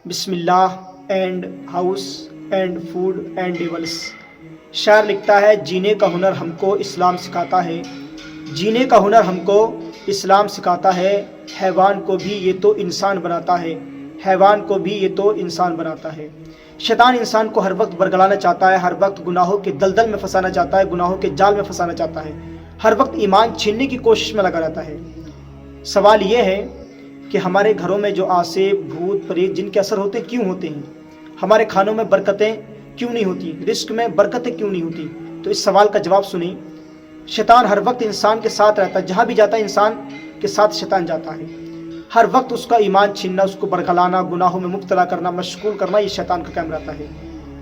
بسم اللہ and house and food and devils. شاعر لکھتا ہے جینے کا ہنر ہم کو اسلام سکھاتا ہے، جینے کا ہنر ہم کو اسلام سکھاتا ہے، حیوان کو بھی یہ تو انسان بناتا ہے، حیوان کو بھی یہ تو انسان بناتا ہے۔ شیطان انسان کو ہر وقت برگلانا چاہتا ہے، ہر وقت گناہوں کے دلدل میں پھنسانا چاہتا ہے، گناہوں کے جال میں پھنسانا چاہتا ہے، ہر وقت ایمان چھیننے کی کوشش میں لگا رہتا ہے۔ سوال یہ ہے کہ ہمارے گھروں میں جو آسے بھوت پریت جن کے اثر ہوتے کیوں ہوتے ہیں؟ ہمارے کھانوں میں برکتیں کیوں نہیں ہوتی؟ رزق میں برکتیں کیوں نہیں ہوتی؟ تو اس سوال کا جواب سنیں۔ شیطان ہر وقت انسان کے ساتھ رہتا ہے، جہاں بھی جاتا ہے انسان کے ساتھ شیطان جاتا ہے۔ ہر وقت اس کا ایمان چھیننا، اس کو برگلانا، گناہوں میں مبتلا کرنا، مشغول کرنا، یہ شیطان کا کام رہتا ہے۔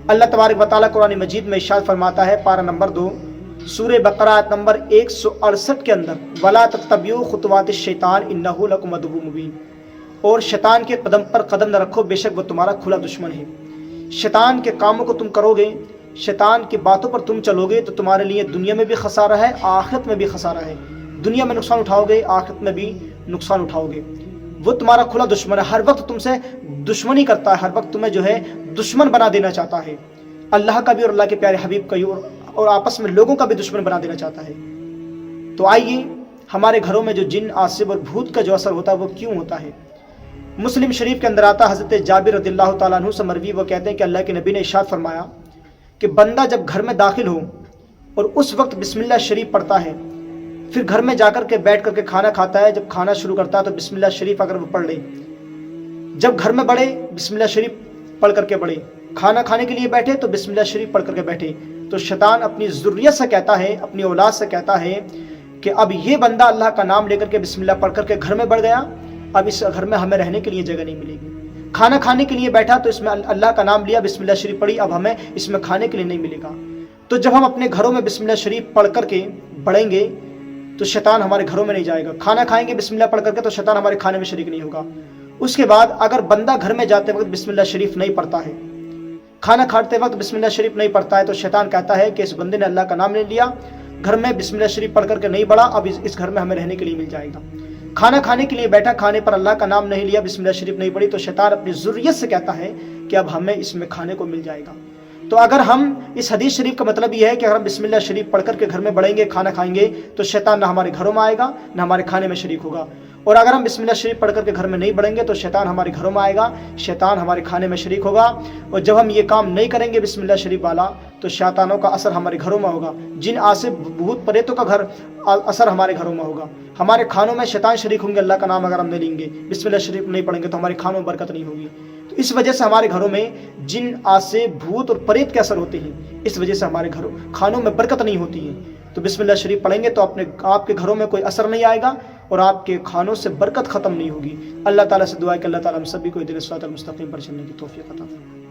اللہ تبارک و تعالیٰ قرآن مجید میں ارشاد فرماتا ہے، پارہ نمبر 2 سورہ بقرہ آیت نمبر 168 کے اندر، وَلَا تَتَّبِعُوا خُطُوَاتِ الشَّيْطَانِ إِنَّهُ لَكُمْ عَدُوٌّ مُبِينٌ، اور شیطان کے قدم پر قدم نہ رکھو، بے شک وہ تمہارا کھلا دشمن ہے۔ شیطان کے کاموں کو تم کرو گے، شیطان کی باتوں پر تم چلو گے تو تمہارے لیے دنیا میں بھی خسارہ ہے، آخرت میں بھی خسارہ ہے۔ دنیا میں نقصان اٹھاؤ گے، آخرت میں بھی نقصان اٹھاؤ گے۔ وہ تمہارا کھلا دشمن ہے، ہر وقت تم سے دشمنی کرتا ہے، ہر وقت تمہیں جو ہے دشمن بنا دینا چاہتا ہے، اللہ کا بھی اور اللہ کے پیارے حبیب کا بھی، اور آپس میں لوگوں کا بھی دشمن بنا دینا چاہتا ہے۔ تو آئیے، ہمارے گھروں میں جو جن، آصب اور بھوت کا جو اثر ہوتا ہے وہ کیوں ہوتا ہے؟ مسلم شریف کے اندر آتا، حضرت جابر رضی اللہ تعالیٰ عنہ سے مروی، وہ کہتے ہیں کہ اللہ کے نبی نے ارشاد فرمایا کہ بندہ جب گھر میں داخل ہو اور اس وقت بسم اللہ شریف پڑھتا ہے، پھر گھر میں جا کر کے بیٹھ کر کے کھانا کھاتا ہے، جب کھانا شروع کرتا ہے تو بسم اللہ شریف اگر وہ پڑھ لے، جب گھر میں بڑھے بسم اللہ شریف پڑھ کر کے بڑھے، کھانا کھانے کے لیے بیٹھے تو بسم اللہ شریف پڑھ کر کے بیٹھے، تو شیطان اپنی ذریت سے کہتا ہے، اپنی اولاد سے کہتا ہے کہ اب یہ بندہ اللہ کا نام لے کر کے بسم اللہ پڑھ کر کے گھر میں بڑھ گیا، اب اس گھر میں ہمیں رہنے کے لیے جگہ نہیں ملے گی۔ کھانا کھانے کے لیے بیٹھا تو اس میں اللہ کا نام لیا، بسم اللہ شریف پڑھی، اب ہمیں اس میں کھانے کے لیے نہیں ملے گا۔ تو جب ہم اپنے گھروں میں بسم اللہ شریف پڑھ کر کے بڑھیں گے تو شیطان ہمارے گھروں میں نہیں جائے گا۔ کھانا کھائیں گے بسم اللہ پڑھ کر کے تو شیطان ہمارے کھانے میں شریک نہیں ہوگا۔ اس کے بعد اگر بندہ گھر میں جاتے وقت بسم اللہ شریف نہیں پڑھتا ہے، کھانا کھاتے وقت بسم اللہ شریف نہیں پڑھتا ہے، تو شیطان کہتا ہے کہ اس بندے نے اللہ کا نام لے لیا، گھر میں بسم اللہ شریف پڑھ کر کے نہیں بڑھا، اب اس گھر میں ہمیں رہنے کے لیے مل جائے گا۔ کھانا کھانے کے لیے بیٹھا، کھانے پر اللہ کا نام نہیں لیا، بسم اللہ شریف نہیں پڑھی، تو شیطان اپنی ذریت سے کہتا ہے کہ اب ہمیں اس میں کھانے کو مل جائے گا۔ تو اگر ہم اس حدیث شریف کا مطلب یہ ہے کہ اگر ہم بسم اللہ شریف پڑھ کر کے گھر میں بڑھیں گے، کھانا کھائیں گے، تو شیطان نہ ہمارے گھروں میں آئے گا نہ ہمارے کھانے میں شریک ہوگا، اور اگر ہم بسم اللہ شریف پڑھ کر کے گھر میں نہیں بڑھیں گے تو شیطان ہمارے گھروں میں آئے گا، شیطان ہمارے کھانے میں شریک ہوگا، اور جب ہم یہ کام نہیں کریں گے بسم اللہ شریف والا تو شیطانوں کا اثر ہمارے گھروں میں ہوگا، جن آصب بھوت پریتوں کا اثر ہمارے گھروں میں ہوگا، ہمارے کھانوں میں شیطان شریک ہوں گے، اللہ کا نام اگر ہم نہیں لیں گے، بسم اللہ شریف نہیں پڑھیں گے تو ہمارے کھانوں میں برکت نہیں ہوگی۔ تو اس وجہ سے ہمارے گھروں میں جن، آصب بھوت اور پریت کے اثر ہوتے ہیں، اس وجہ سے ہمارے کھانوں میں برکت نہیں ہوتی ہے۔ تو بسم اللہ شریف پڑھیں گے تو آپ کے گھروں میں کوئی اثر نہیں آئے گا اور آپ کے کھانوں سے برکت ختم نہیں ہوگی۔ اللہ تعالیٰ سے دعا ہے کہ اللہ تعالیٰ ہم سبھی کو ہدایت صراط المستقیم پر چلنے کی توفیق عطا فرمائے۔